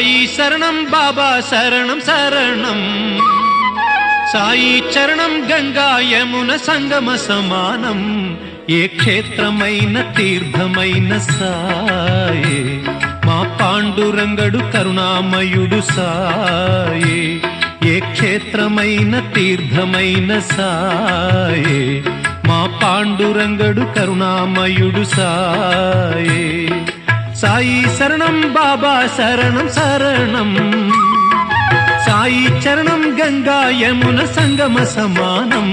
సాయి శరణం బాబా శరణం శరణం సాయి చరణం గంగా యమున సంగమ సమానం ఏ క్షేత్రమైన తీర్థమైన సాయే మా పాండురంగడు కరుణామయుడు సాయే ఏ క్షేత్రమైన తీర్థమైన సాయే మా పాండురంగడు కరుణామయుడు సాయే సాయి శరణం బాబా శరణం శరణం సాయి చరణం గంగా యమున సంగమ సమానం